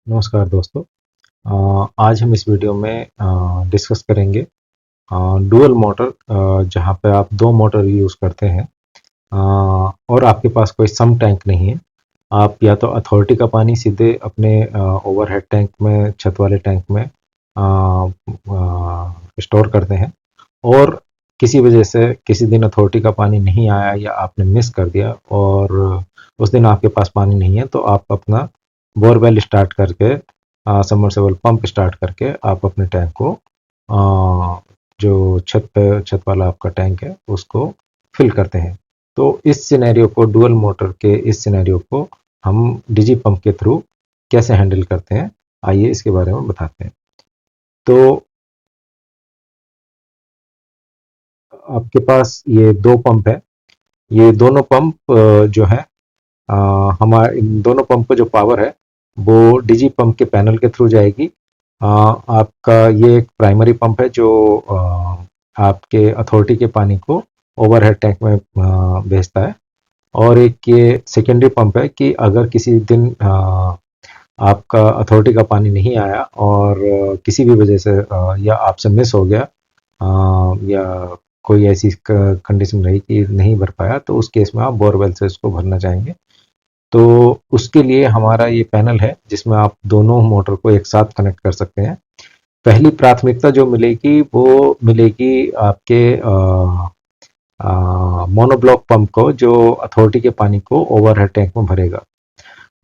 नमस्कार दोस्तों। आज हम इस वीडियो में डिस्कस करेंगे डुअल मोटर, जहाँ पे आप दो मोटर यूज़ करते हैं और आपके पास कोई सम टैंक नहीं है। आप या तो अथॉरिटी का पानी सीधे अपने ओवरहेड टैंक में, छत वाले टैंक में स्टोर करते हैं, और किसी वजह से किसी दिन अथॉरिटी का पानी नहीं आया या आपने मिस कर दिया और उस दिन आपके पास पानी नहीं है, तो आप अपना बोरवेल स्टार्ट करके, सबमर्सिबल पंप स्टार्ट करके आप अपने टैंक को, जो छत वाला आपका टैंक है उसको फिल करते हैं। तो इस सिनेरियो को, डुअल मोटर के इस सिनेरियो को हम डिजी पंप के थ्रू कैसे हैंडल करते हैं, आइए इसके बारे में बताते हैं। तो आपके पास ये दो पंप है। ये दोनों पंप जो है, हमारे इन दोनों पंप का जो पावर है वो डिजी पंप के पैनल के थ्रू जाएगी। आपका ये एक प्राइमरी पंप है जो आपके अथॉरिटी के पानी को ओवरहेड टैंक में भेजता है, और एक ये सेकेंडरी पंप है कि अगर किसी दिन आपका अथॉरिटी का पानी नहीं आया और किसी भी वजह से या आपसे मिस हो गया, या कोई ऐसी कंडीशन रही कि नहीं भर पाया, तो उस केस में आप बोरवेल से इसको भरना चाहेंगे। तो उसके लिए हमारा ये पैनल है जिसमें आप दोनों मोटर को एक साथ कनेक्ट कर सकते हैं। पहली प्राथमिकता जो मिलेगी वो मिलेगी आपके मोनोब्लॉक पंप को, जो अथॉरिटी के पानी को ओवरहेड टैंक में भरेगा।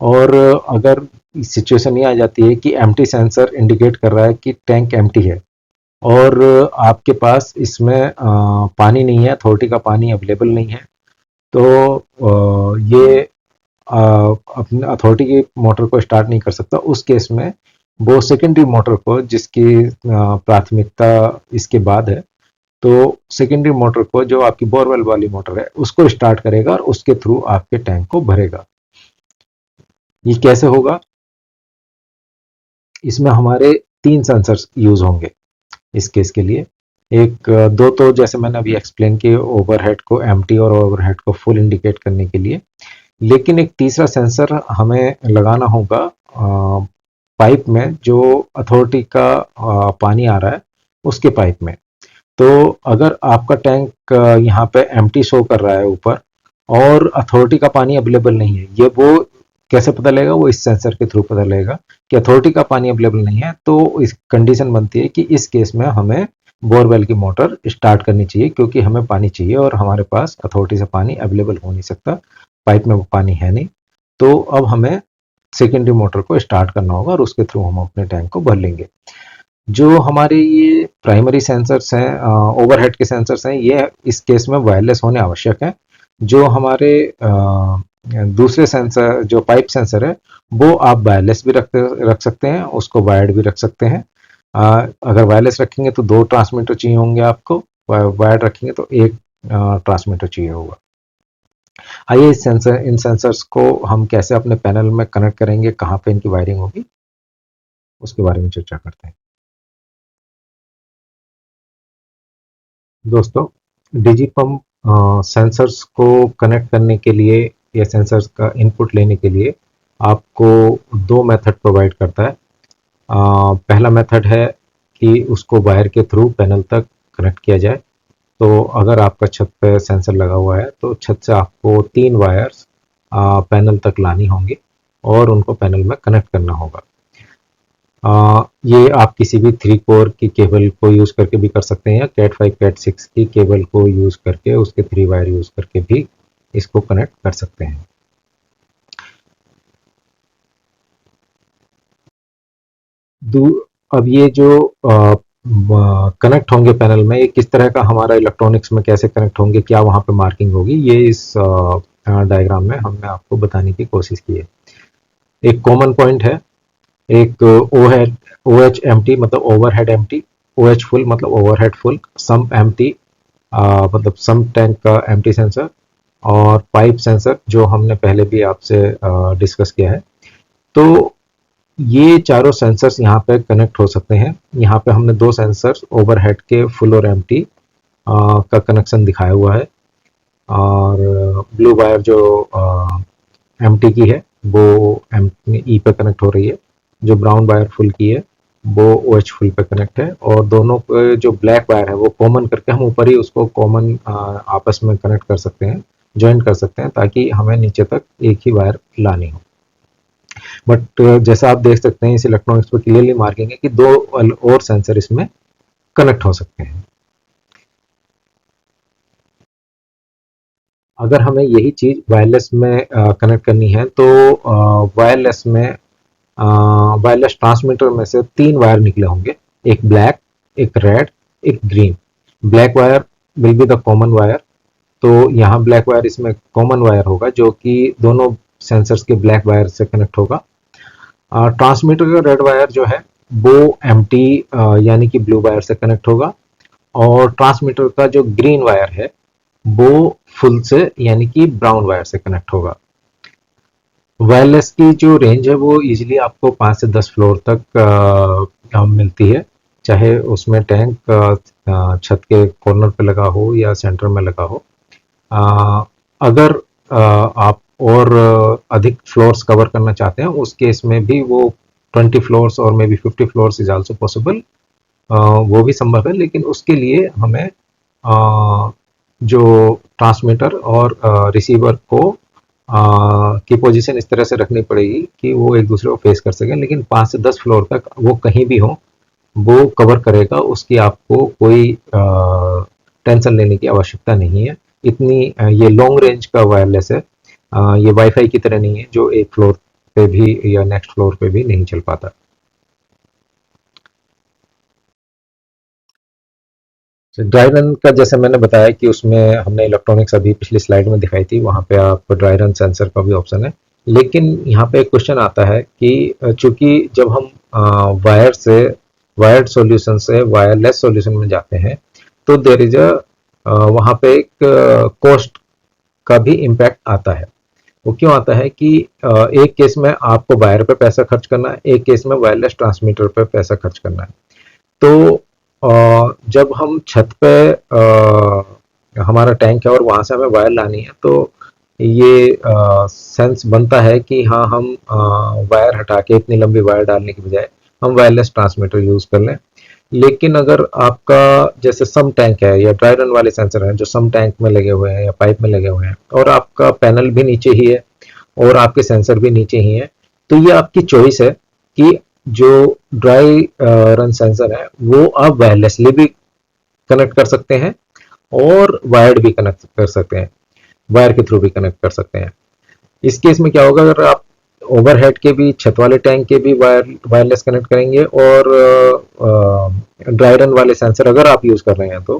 और अगर सिचुएशन ये आ जाती है कि एम्प्टी सेंसर इंडिकेट कर रहा है कि टैंक एम्प्टी है और आपके पास इसमें पानी नहीं है, अथॉरिटी का पानी अवेलेबल नहीं है, तो ये अपने अथॉरिटी की मोटर को स्टार्ट नहीं कर सकता। उस केस में वो सेकेंडरी मोटर को, जिसकी प्राथमिकता इसके बाद है, तो सेकेंडरी मोटर को, जो आपकी बोरवेल वाली मोटर है, उसको स्टार्ट करेगा और उसके थ्रू आपके टैंक को भरेगा। ये कैसे होगा? इसमें हमारे तीन सेंसर्स यूज होंगे इस केस के लिए। एक दो तो जैसे मैंने अभी एक्सप्लेन किए, ओवरहेड को एम्प्टी और ओवरहेड को फुल इंडिकेट करने के लिए। लेकिन एक तीसरा सेंसर हमें लगाना होगा पाइप में, जो अथॉरिटी का पानी आ रहा है उसके पाइप में। तो अगर आपका टैंक यहाँ पे एम्प्टी शो कर रहा है ऊपर और अथॉरिटी का पानी अवेलेबल नहीं है, ये वो कैसे पता लगेगा? वो इस सेंसर के थ्रू पता लगेगा कि अथॉरिटी का पानी अवेलेबल नहीं है। तो इस कंडीशन बनती है कि इस केस में हमें बोरवेल की मोटर स्टार्ट करनी चाहिए, क्योंकि हमें पानी चाहिए और हमारे पास अथॉरिटी से पानी अवेलेबल हो नहीं सकता, पाइप में वो पानी है नहीं। तो अब हमें सेकेंडरी मोटर को स्टार्ट करना होगा और उसके थ्रू हम अपने टैंक को भर लेंगे। जो हमारे ये प्राइमरी सेंसर्स हैं, ओवरहेड के सेंसर्स हैं, ये इस केस में वायरलेस होने आवश्यक है। जो हमारे दूसरे सेंसर, जो पाइप सेंसर है, वो आप वायरलेस भी रख सकते हैं, उसको वायर्ड भी रख सकते हैं। अगर वायरलेस रखेंगे तो दो ट्रांसमीटर चाहिए होंगे आपको, वायर्ड रखेंगे तो एक ट्रांसमीटर चाहिए होगा। आइए इन सेंसर्स को हम कैसे अपने पैनल में कनेक्ट करेंगे, कहाँ पे इनकी वायरिंग होगी, उसके बारे में चर्चा करते हैं। दोस्तों, डिजीपम सेंसर्स को कनेक्ट करने के लिए या सेंसर्स का इनपुट लेने के लिए आपको दो मेथड प्रोवाइड करता है। पहला मेथड है कि उसको वायर के थ्रू पैनल तक कनेक्ट किया जाए। तो अगर आपका छत पे सेंसर लगा हुआ है तो छत से आपको तीन वायर्स पैनल तक लानी होंगी और उनको पैनल में कनेक्ट करना होगा। ये आप किसी भी 3 कोर की केबल को यूज़ करके भी कर सकते हैं, या कैट 5 कैट 6 की केबल को यूज़ करके, उसके 3 वायर यूज़ करके भी इसको कनेक्ट कर सकते हैं। अब ये जो कनेक्ट होंगे पैनल में, ये किस तरह का हमारा इलेक्ट्रॉनिक्स में कैसे कनेक्ट होंगे, क्या वहाँ पे मार्किंग होगी, ये इस डायग्राम में हमने आपको बताने की कोशिश की है। एक कॉमन पॉइंट है, एक O head, O H empty मतलब overhead empty, O H full मतलब ओवरहेड फुल, सम एम्प्टी मतलब सम टैंक का एम्प्टी सेंसर, और पाइप सेंसर जो हमने पहले भी आपसे डिस्कस किया है। तो ये चारों सेंसर्स यहाँ पे कनेक्ट हो सकते हैं। यहाँ पे हमने दो सेंसर्स ओवरहेड के फुल और एम्प्टी का कनेक्शन दिखाया हुआ है, और ब्लू वायर जो एम्प्टी की है वो ई पे कनेक्ट हो रही है, जो ब्राउन वायर फुल की है वो OH फुल पे कनेक्ट है, और दोनों पे जो ब्लैक वायर है वो कॉमन करके हम ऊपर ही उसको कॉमन आपस में कनेक्ट कर सकते हैं, ज्वाइन कर सकते हैं, ताकि हमें नीचे तक एक ही वायर लानी हो। बट जैसा आप देख सकते हैं इस इलेक्ट्रॉनिक्स पर क्लियरली मार्किंग है कि दो और सेंसर इसमें कनेक्ट हो सकते हैं। अगर हमें यही चीज वायरलेस में कनेक्ट करनी है तो वायरलेस में वायरलेस ट्रांसमीटर में से 3 वायर निकले होंगे, एक ब्लैक, एक रेड, एक green. Black wire will be the common wire, तो यहाँ ब्लैक वायर इसमें कॉमन वायर होगा जो कि दोनों सेंसर्स के ब्लैक वायर से कनेक्ट होगा। ट्रांसमीटर का रेड वायर जो है वो एम्प्टी यानी कि ब्लू वायर से कनेक्ट होगा, और ट्रांसमीटर का जो ग्रीन वायर है वो फुल से यानी कि ब्राउन वायर से कनेक्ट होगा। वायरलेस की जो रेंज है वो इजीली आपको 5 से 10 फ्लोर तक मिलती है, चाहे उसमें टैंक छत के कॉर्नर पे लगा हो या सेंटर में लगा हो। अगर आप और अधिक फ्लोर्स कवर करना चाहते हैं उस केस में भी वो 20 फ्लोर्स और may be 50 floors is also possible, वो भी संभव है, लेकिन उसके लिए हमें जो ट्रांसमीटर और रिसीवर को की पोजीशन इस तरह से रखनी पड़ेगी कि वो एक दूसरे को फेस कर सकें, लेकिन 5 से 10 फ्लोर तक वो कहीं भी हो वो कवर करेगा, उसकी आपको कोई टेंशन लेने की आवश्यकता नहीं है। इतनी ये लॉन्ग रेंज का वायरलेस है, ये वाईफाई की तरह नहीं है जो एक फ्लोर पे भी या नेक्स्ट फ्लोर पे भी नहीं चल पाता। ड्राई रन का जैसे मैंने बताया कि उसमें हमने इलेक्ट्रॉनिक्स अभी पिछली स्लाइड में दिखाई थी, वहाँ पे आप ड्राई रन सेंसर का भी ऑप्शन है। लेकिन यहाँ पे एक क्वेश्चन आता है कि चूंकि जब हम वायर्ड सॉल्यूशन से वायरलेस सॉल्यूशन में जाते हैं तो देर इज अ वहाँ पे एक कॉस्ट का भी इम्पैक्ट आता है। वो क्यों आता है कि एक केस में आपको वायर पे पैसा खर्च करना है, एक केस में वायरलेस ट्रांसमीटर पे पैसा खर्च करना है। तो जब हम छत पे हमारा टैंक है और वहां से हमें वायर लानी है तो ये सेंस बनता है कि हाँ हम वायर हटा के इतनी लंबी वायर डालने की बजाय हम वायरलेस ट्रांसमीटर यूज कर लें। लेकिन अगर आपका जैसे सम टैंक है या ड्राई रन वाले सेंसर हैं जो सम टैंक में लगे हुए हैं या पाइप में लगे हुए हैं और आपका पैनल भी नीचे ही है और आपके सेंसर भी नीचे ही है, तो ये आपकी चॉइस है कि जो ड्राई रन सेंसर है वो आप वायरलेसली भी कनेक्ट कर सकते हैं और वायर्ड भी कनेक्ट कर सकते हैं, वायर के थ्रू भी कनेक्ट कर सकते हैं। इस केस में क्या होगा, अगर आप ओवरहेड के भी छत वाले टैंक के भी वायरलेस कनेक्ट करेंगे और ड्राई रन वाले सेंसर अगर आप यूज कर रहे हैं तो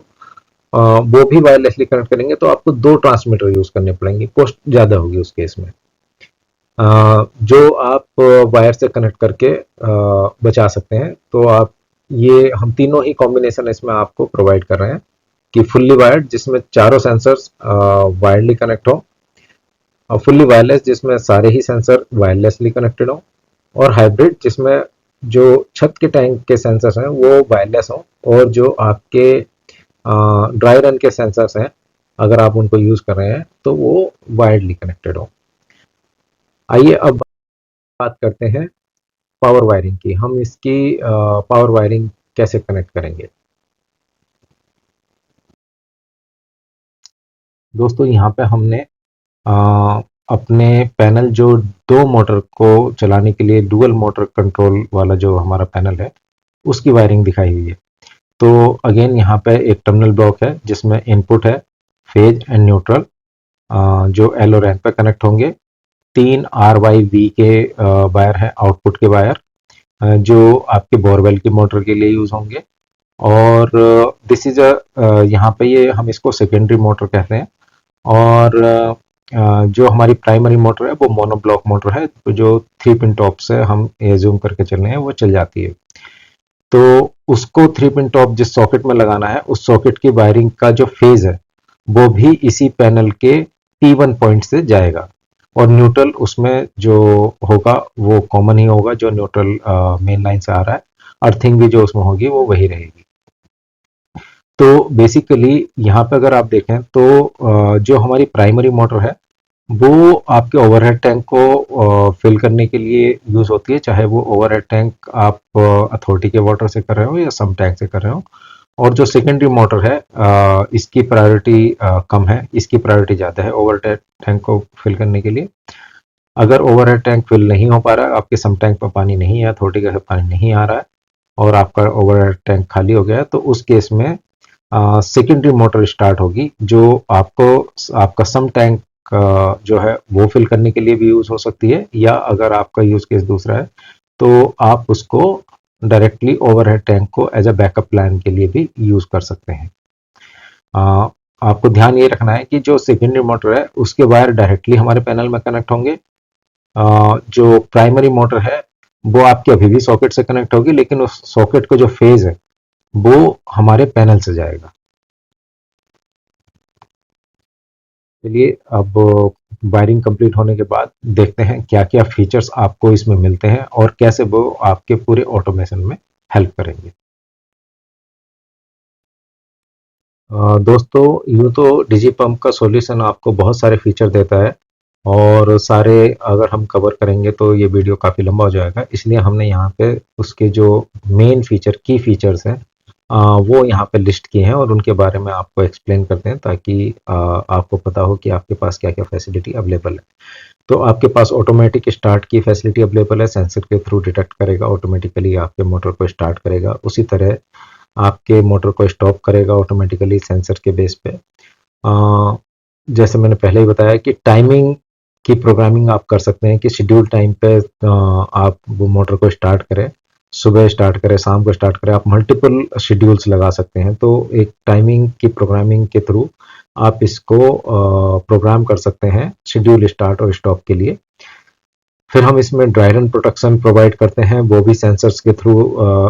वो भी वायरलेसली कनेक्ट करेंगे तो आपको 2 ट्रांसमीटर यूज करने पड़ेंगे, कॉस्ट ज्यादा होगी उस केस में। जो आप वायर से कनेक्ट करके बचा सकते हैं, तो आप ये हम तीनों ही कॉम्बिनेशन इसमें आपको प्रोवाइड कर रहे हैं कि फुल्ली वायर्ड जिसमें चारों सेंसर्स वायरली कनेक्ट हो, और फुल्ली वायरलेस जिसमें सारे ही सेंसर वायरलेसली कनेक्टेड हो, और हाइब्रिड जिसमें जो छत के टैंक के सेंसर्स हैं वो वायरलेस हो और जो आपके ड्राई रन के सेंसर्स हैं अगर आप उनको यूज कर रहे हैं तो वो वायर्डली कनेक्टेड हो। आइए अब बात करते हैं पावर वायरिंग की। हम इसकी पावर वायरिंग कैसे कनेक्ट करेंगे। दोस्तों यहाँ पे हमने अपने पैनल जो दो मोटर को चलाने के लिए डुअल मोटर कंट्रोल वाला जो हमारा पैनल है उसकी वायरिंग दिखाई हुई है। तो अगेन यहाँ पे एक टर्मिनल ब्लॉक है जिसमें इनपुट है फेज एंड न्यूट्रल, जो एल और एन पे कनेक्ट होंगे। 3 आर वाई वी के वायर है आउटपुट के वायर, जो आपके बोरवेल की मोटर के लिए यूज होंगे। और दिस इज अ यहाँ पे ये हम इसको सेकेंडरी मोटर कहते हैं। और जो हमारी प्राइमरी मोटर है वो मोनोब्लॉक मोटर है, तो जो 3 पिन टॉप से हम एज्यूम करके चल रहे हैं वो चल जाती है। तो उसको 3 पिन टॉप जिस सॉकेट में लगाना है उस सॉकेट की वायरिंग का जो फेज है वो भी इसी पैनल के P1 पॉइंट से जाएगा, और न्यूट्रल उसमें जो होगा वो कॉमन ही होगा, जो न्यूट्रल मेन लाइन से आ रहा है। अर्थिंग भी जो उसमें होगी वो वही रहेगी। तो बेसिकली यहाँ पे अगर आप देखें तो जो हमारी प्राइमरी मोटर है वो आपके ओवरहेड टैंक को फिल करने के लिए यूज़ होती है, चाहे वो ओवरहेड टैंक आप अथॉरिटी के वाटर से कर रहे हो या सम टैंक से कर रहे हो। और जो सेकेंडरी मोटर है इसकी प्रायोरिटी कम है, इसकी प्रायोरिटी ज़्यादा है ओवरहेड टैंक को फिल करने के लिए। अगर ओवरहेड टैंक फिल नहीं हो पा रहा है, आपके सम टैंक पर पानी नहीं है, अथॉरिटी का पानी नहीं आ रहा है और आपका ओवरहेड टैंक खाली हो गया है, तो उस केस में सेकेंडरी मोटर स्टार्ट होगी, जो आपको आपका सम टैंक जो है वो फिल करने के लिए भी यूज़ हो सकती है, या अगर आपका यूज़ केस दूसरा है तो आप उसको डायरेक्टली ओवरहेड टैंक को एज अ बैकअप प्लान के लिए भी यूज़ कर सकते हैं। अ, आपको ध्यान ये रखना है कि जो सेकेंडरी मोटर है उसके वायर डायरेक्टली हमारे पैनल में कनेक्ट होंगे। जो प्राइमरी मोटर है वो आपकी अभी भी सॉकेट से कनेक्ट होगी, लेकिन उस सॉकेट का जो फेज है वो हमारे पैनल से जाएगा। चलिए अब वायरिंग कंप्लीट होने के बाद देखते हैं क्या क्या फीचर्स आपको इसमें मिलते हैं और कैसे वो आपके पूरे ऑटोमेशन में हेल्प करेंगे। दोस्तों, यूँ तो डिजी पंप का सॉल्यूशन आपको बहुत सारे फीचर देता है और सारे अगर हम कवर करेंगे तो ये वीडियो काफ़ी लंबा हो जाएगा, इसलिए हमने यहाँ पे उसके जो मेन फीचर की फीचर्स हैं वो यहाँ पे लिस्ट किए हैं और उनके बारे में आपको एक्सप्लेन करते हैं, ताकि आपको पता हो कि आपके पास क्या क्या फैसिलिटी अवेलेबल है। तो आपके पास ऑटोमेटिक स्टार्ट की फैसिलिटी अवेलेबल है, सेंसर के थ्रू डिटेक्ट करेगा, ऑटोमेटिकली आपके मोटर को स्टार्ट करेगा। उसी तरह आपके मोटर को स्टॉप करेगा ऑटोमेटिकली सेंसर के बेस पे। अ, जैसे मैंने पहले ही बताया कि टाइमिंग की प्रोग्रामिंग आप कर सकते हैं कि शेड्यूल टाइम पे आप वो मोटर को स्टार्ट करें, सुबह स्टार्ट करें, शाम को स्टार्ट करें, आप मल्टीपल शेड्यूल्स लगा सकते हैं। तो एक टाइमिंग की प्रोग्रामिंग के थ्रू आप इसको प्रोग्राम कर सकते हैं शेड्यूल स्टार्ट और स्टॉप के लिए। फिर हम इसमें ड्राई रन प्रोटेक्शन प्रोवाइड करते हैं, वो भी सेंसर्स के थ्रू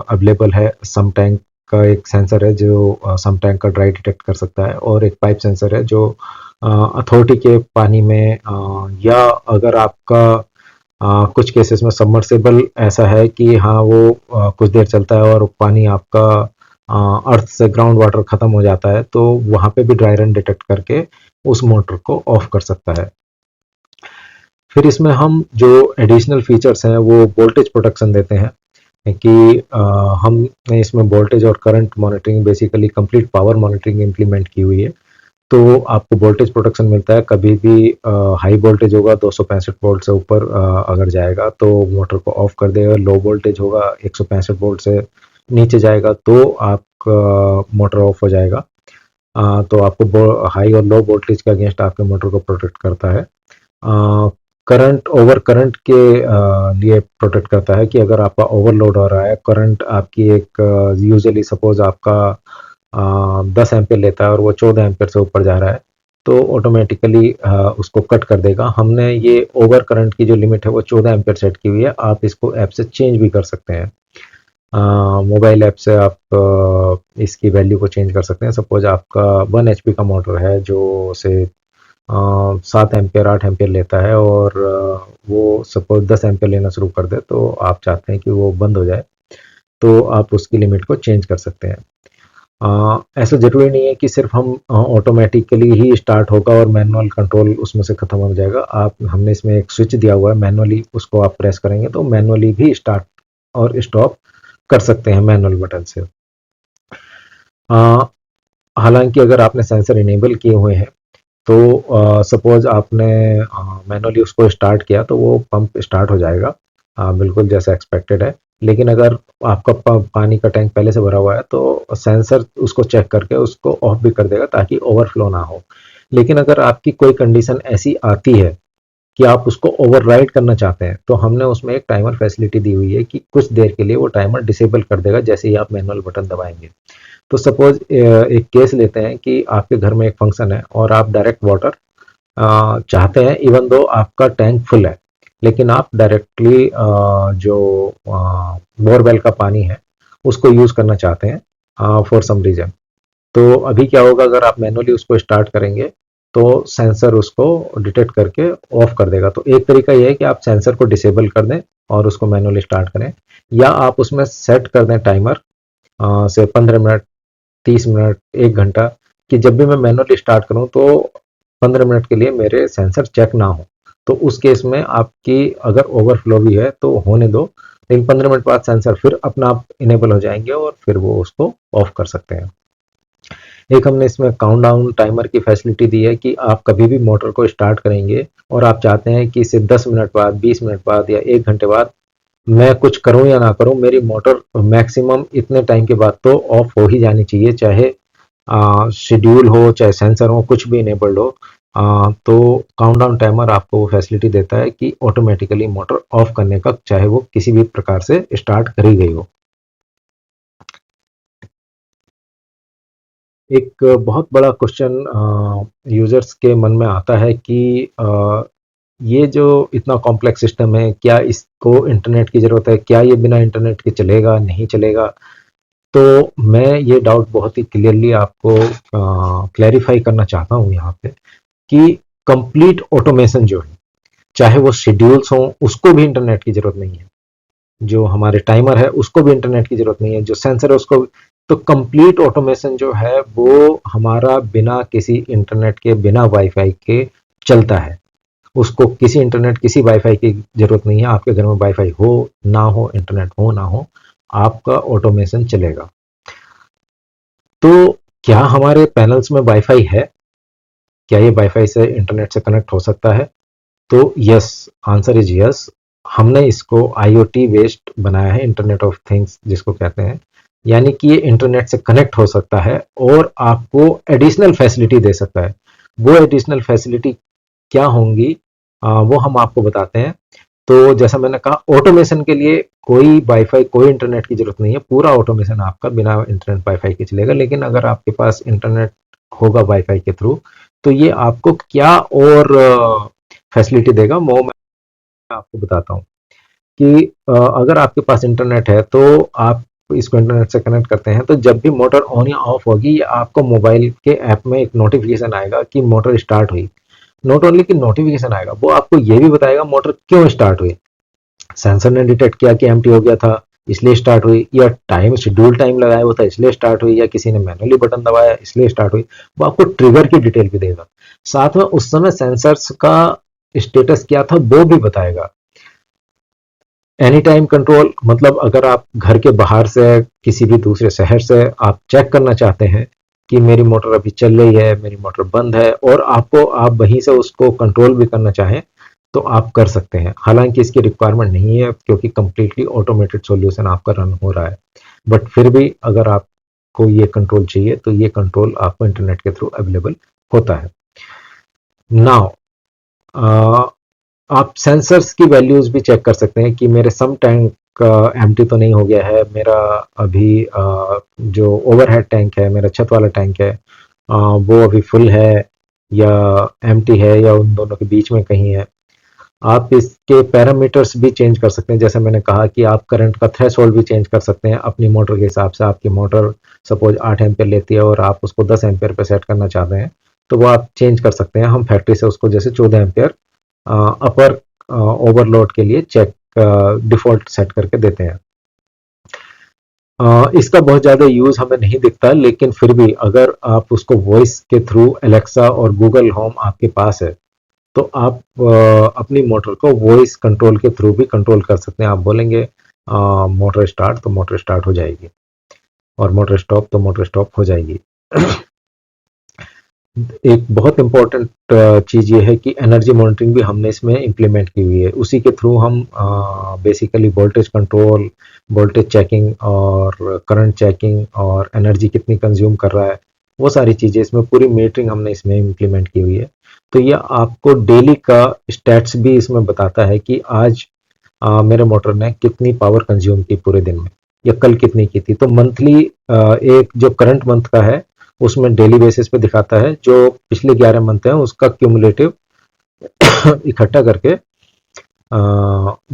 अवेलेबल है। सम टैंक का एक सेंसर है जो सम टैंक का ड्राई डिटेक्ट कर सकता है, और एक पाइप सेंसर है जो अथॉरिटी के पानी में या अगर आपका कुछ केसेस में सबमर्सिबल ऐसा है कि हाँ वो कुछ देर चलता है और पानी आपका अर्थ से ग्राउंड वाटर खत्म हो जाता है, तो वहाँ पे भी ड्राई रन डिटेक्ट करके उस मोटर को ऑफ कर सकता है। फिर इसमें हम जो एडिशनल फीचर्स हैं वो वोल्टेज प्रोटेक्शन देते हैं कि हमने इसमें वोल्टेज और current monitoring, basically complete power monitoring implement की हुई है। तो आपको वोल्टेज प्रोटेक्शन मिलता है, कभी भी हाई वोल्टेज होगा 265 वोल्ट से ऊपर अगर जाएगा तो मोटर को ऑफ कर देगा, लो वोल्टेज होगा 165 वोल्ट से नीचे जाएगा तो आपका मोटर ऑफ हो जाएगा। तो आपको हाई और लो वोल्टेज के अगेंस्ट आपके मोटर को प्रोटेक्ट करता है। करंट ओवर करंट के लिए प्रोटेक्ट करता है कि अगर आपका ओवरलोड हो रहा है, करंट आपकी एक यूजुअली सपोज आपका 10 एम्पीयर लेता है और वो 14 एम्पीयर से ऊपर जा रहा है, तो ऑटोमेटिकली उसको कट कर देगा। हमने ये ओवर करंट की जो लिमिट है वो 14 एम्पीयर सेट की हुई है, आप इसको ऐप से चेंज भी कर सकते हैं। मोबाइल ऐप से आप इसकी वैल्यू को चेंज कर सकते हैं। सपोज आपका 1 एचपी का मोटर है जो से 7 एम्पियर 8 एम्पियर लेता है और वो सपोज 10 एम्पियर लेना शुरू कर दे, तो आप चाहते हैं कि वो बंद हो जाए, तो आप उसकी लिमिट को चेंज कर सकते हैं। ऐसा ज़रूरी नहीं है कि सिर्फ हम ऑटोमेटिकली ही स्टार्ट होगा और मैनुअल कंट्रोल उसमें से ख़त्म हो जाएगा। आप हमने इसमें एक स्विच दिया हुआ है, मैनुअली उसको आप प्रेस करेंगे तो मैनुअली भी स्टार्ट और स्टॉप कर सकते हैं मैनुअल बटन से। हालांकि अगर आपने सेंसर इनेबल किए हुए हैं तो सपोज आपने मैनुअली उसको स्टार्ट किया तो वो पंप स्टार्ट हो जाएगा, बिल्कुल जैसा एक्सपेक्टेड है। लेकिन अगर आपका पानी का टैंक पहले से भरा हुआ है तो सेंसर उसको चेक करके उसको ऑफ भी कर देगा ताकि ओवरफ्लो ना हो। लेकिन अगर आपकी कोई कंडीशन ऐसी आती है कि आप उसको ओवरराइड करना चाहते हैं, तो हमने उसमें एक टाइमर फैसिलिटी दी हुई है कि कुछ देर के लिए वो टाइमर डिसेबल कर देगा जैसे ही आप मैनुअल बटन दबाएंगे। तो सपोज एक केस लेते हैं कि आपके घर में एक फंक्शन है और आप डायरेक्ट वाटर चाहते हैं, इवन दो आपका टैंक फुल है, लेकिन आप डायरेक्टली जो बोरवेल का पानी है उसको यूज़ करना चाहते हैं फॉर सम रीज़न। तो अभी क्या होगा, अगर आप मैनुअली उसको स्टार्ट करेंगे तो सेंसर उसको डिटेक्ट करके ऑफ कर देगा। तो एक तरीका ये है कि आप सेंसर को डिसेबल कर दें और उसको मैनुअली स्टार्ट करें, या आप उसमें सेट कर दें टाइमर से 15 मिनट, 30 मिनट, 1 घंटा, कि जब भी मैं मैनुअली स्टार्ट करूं तो 15 मिनट के लिए मेरे सेंसर चेक ना हो, तो उस केस में आपकी अगर ओवरफ्लो भी है तो होने दो, लेकिन 15 मिनट बाद सेंसर फिर अपना आप इनेबल हो जाएंगे और फिर वो उसको ऑफ कर सकते हैं। एक हमने इसमें काउंटडाउन टाइमर की फैसिलिटी दी है कि आप कभी भी मोटर को स्टार्ट करेंगे और आप चाहते हैं कि इसे 10 मिनट बाद, 20 मिनट बाद या 1 घंटे बाद मैं कुछ करूं या ना करूं, मेरी मोटर मैक्सिमम इतने टाइम के बाद तो ऑफ हो ही जानी चाहिए, चाहे शेड्यूल हो, चाहे सेंसर हो, कुछ भी इनेबल्ड हो। तो काउंटडाउन टाइमर आपको वो फैसिलिटी देता है कि ऑटोमेटिकली मोटर ऑफ करने का, चाहे वो किसी भी प्रकार से स्टार्ट करी गई हो। एक बहुत बड़ा क्वेश्चन यूजर्स के मन में आता है कि ये जो इतना कॉम्प्लेक्स सिस्टम है, क्या इसको इंटरनेट की ज़रूरत है? क्या ये बिना इंटरनेट के चलेगा, नहीं चलेगा? तो मैं ये डाउट बहुत ही क्लियरली आपको क्लैरिफाई करना चाहता हूँ यहाँ पे कि कंप्लीट ऑटोमेशन जो है, चाहे वो शेड्यूल्स हों, उसको भी इंटरनेट की ज़रूरत नहीं है। जो हमारे टाइमर है, उसको भी इंटरनेट की ज़रूरत नहीं है। जो सेंसर है, उसको तो कंप्लीट ऑटोमेशन जो है, वो हमारा बिना किसी इंटरनेट के, बिना वाईफाई के चलता है। उसको किसी इंटरनेट, किसी वाईफाई की ज़रूरत नहीं है। आपके घर में वाईफाई हो, ना हो, इंटरनेट हो, ना हो, आपका ऑटोमेशन चलेगा। तो क्या हमारे पैनल्स में वाईफाई है? क्या ये वाईफाई से इंटरनेट से कनेक्ट हो सकता है? तो यस, आंसर इज यस। हमने इसको आईओटी बेस्ड बनाया है, इंटरनेट ऑफ थिंग्स जिसको कहते हैं, यानी कि ये इंटरनेट से कनेक्ट हो सकता है और आपको एडिशनल फैसिलिटी दे सकता है। वो एडिशनल फैसिलिटी क्या होंगी, वो हम आपको बताते हैं। तो जैसा मैंने कहा, ऑटोमेशन के लिए कोई वाईफाई, कोई इंटरनेट की जरूरत नहीं है। पूरा ऑटोमेशन आपका बिना इंटरनेट वाईफाई के चलेगा। लेकिन अगर आपके पास इंटरनेट होगा वाईफाई के थ्रू, तो ये आपको क्या और फैसिलिटी देगा, वो मैं आपको बताता हूँ कि अगर आपके पास इंटरनेट है तो आप इसको इंटरनेट से कनेक्ट करते हैं, तो जब भी मोटर ऑन या ऑफ होगी, आपको मोबाइल के ऐप में एक नोटिफिकेशन आएगा कि मोटर स्टार्ट हुई। नॉट ओनली कि नोटिफिकेशन आएगा, वो आपको ये भी बताएगा मोटर क्यों स्टार्ट हुई। सेंसर ने डिटेक्ट किया कि एम्प्टी हो गया था, इसलिए स्टार्ट हुई, या टाइम, शेड्यूल टाइम लगाया हुआ था इसलिए स्टार्ट हुई, या किसी ने मैनुअली बटन दबाया इसलिए स्टार्ट हुई। वो आपको ट्रिगर की डिटेल भी देगा। साथ में उस समय सेंसर्स का स्टेटस क्या था वो भी बताएगा। एनी टाइम कंट्रोल, मतलब अगर आप घर के बाहर से, किसी भी दूसरे शहर से आप चेक करना चाहते हैं कि मेरी मोटर अभी चल रही है, मेरी मोटर बंद है, और आपको, आप वहीं से उसको कंट्रोल भी करना चाहें तो आप कर सकते हैं। हालांकि इसकी रिक्वायरमेंट नहीं है क्योंकि कंप्लीटली ऑटोमेटेड सॉल्यूशन आपका रन हो रहा है, बट फिर भी अगर आपको ये कंट्रोल चाहिए तो ये कंट्रोल आपको इंटरनेट के थ्रू अवेलेबल होता है। नाउ आप सेंसर्स की वैल्यूज भी चेक कर सकते हैं कि मेरे सम टैंक एम्प्टी तो नहीं हो गया है, मेरा अभी जो ओवरहेड टैंक है, मेरा छत वाला टैंक है, वो अभी फुल है या एम्प्टी है, या उन दोनों के बीच में कहीं है। आप इसके पैरामीटर्स भी चेंज कर सकते हैं। जैसे मैंने कहा कि आप करंट का थ्रेशोल्ड भी चेंज कर सकते हैं अपनी मोटर के हिसाब से। आपकी मोटर सपोज 8 एम्पेयर लेती है और आप उसको 10 एम्पेयर पे सेट करना चाहते हैं, तो वो आप चेंज कर सकते हैं। हम फैक्ट्री से उसको जैसे 14 एम्पेयर अपर ओवरलोड के लिए चेक डिफॉल्ट सेट करके देते हैं। इसका बहुत ज़्यादा यूज़ हमें नहीं दिखता, लेकिन फिर भी अगर आप उसको वॉइस के थ्रू, एलेक्सा और गूगल होम आपके पास है, तो आप अपनी मोटर को वॉइस कंट्रोल के थ्रू भी कंट्रोल कर सकते हैं। आप बोलेंगे मोटर स्टार्ट, तो मोटर स्टार्ट हो जाएगी, और मोटर स्टॉप, तो मोटर स्टॉप हो जाएगी। एक बहुत इंपॉर्टेंट चीज़ ये है कि एनर्जी मॉनिटरिंग भी हमने इसमें इम्प्लीमेंट की हुई है। उसी के थ्रू हम basically voltage control, voltage checking और करंट चेकिंग और एनर्जी कितनी कंज्यूम कर रहा है, वो सारी चीज़ें इसमें, पूरी मीटरिंग हमने इसमें इम्प्लीमेंट की हुई है। तो ये आपको डेली का स्टैट्स भी इसमें बताता है कि आज मेरे मोटर ने कितनी पावर कंज्यूम की पूरे दिन में, या कल कितनी की थी। तो मंथली, एक जो करंट मंथ का है उसमें डेली बेसिस पे दिखाता है, जो पिछले 11 मंथ हैं उसका क्यूमुलेटिव इकट्ठा करके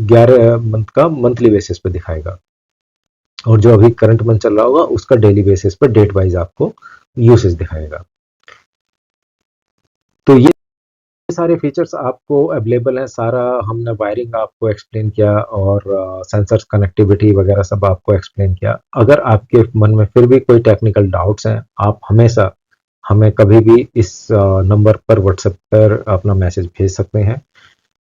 11 मंथ का मंथली बेसिस पे दिखाएगा, और जो अभी करंट मंथ चल रहा होगा उसका डेली बेसिस पे डेट वाइज आपको यूसेज दिखाएगा। तो ये सारे फीचर्स आपको अवेलेबल हैं। सारा हमने वायरिंग आपको एक्सप्लेन किया, और सेंसर्स कनेक्टिविटी वगैरह सब आपको एक्सप्लेन किया। अगर आपके मन में फिर भी कोई टेक्निकल डाउट्स हैं, आप हमेशा हमें कभी भी इस नंबर पर व्हाट्सएप पर अपना मैसेज भेज सकते हैं।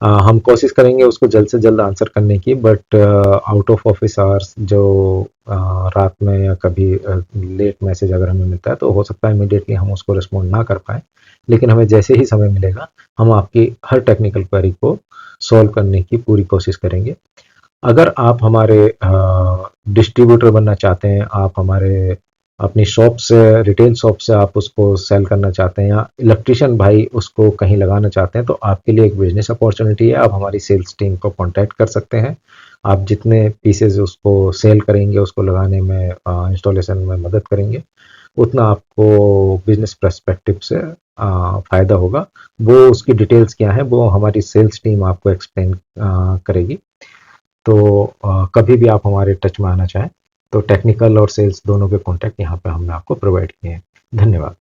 हम कोशिश करेंगे उसको जल्द से जल्द आंसर करने की, but out of office hours जो रात में या कभी लेट मैसेज अगर हमें मिलता है तो हो सकता है इमीडिएटली हम उसको रिस्पॉन्ड ना कर पाएँ। लेकिन हमें जैसे ही समय मिलेगा हम आपकी हर टेक्निकल क्वेरी को सॉल्व करने की पूरी कोशिश करेंगे। अगर आप हमारे डिस्ट्रीब्यूटर बनना चाहते हैं, आप हमारे अपनी शॉप से, रिटेल शॉप से आप उसको सेल करना चाहते हैं, या इलेक्ट्रिशियन भाई उसको कहीं लगाना चाहते हैं, तो आपके लिए एक बिजनेस अपॉर्चुनिटी है। आप हमारी सेल्स टीम को कांटेक्ट कर सकते हैं। आप जितने पीसेज उसको सेल करेंगे, उसको लगाने में, इंस्टॉलेशन में मदद करेंगे, उतना आपको बिजनेस पर्सपेक्टिव से फ़ायदा होगा। वो उसकी डिटेल्स क्या है वो हमारी सेल्स टीम आपको एक्सप्लेन करेगी। तो कभी भी आप हमारे टच में आना चाहें तो टेक्निकल और सेल्स दोनों के कॉन्टैक्ट यहाँ पे हमने आपको प्रोवाइड किए हैं। धन्यवाद।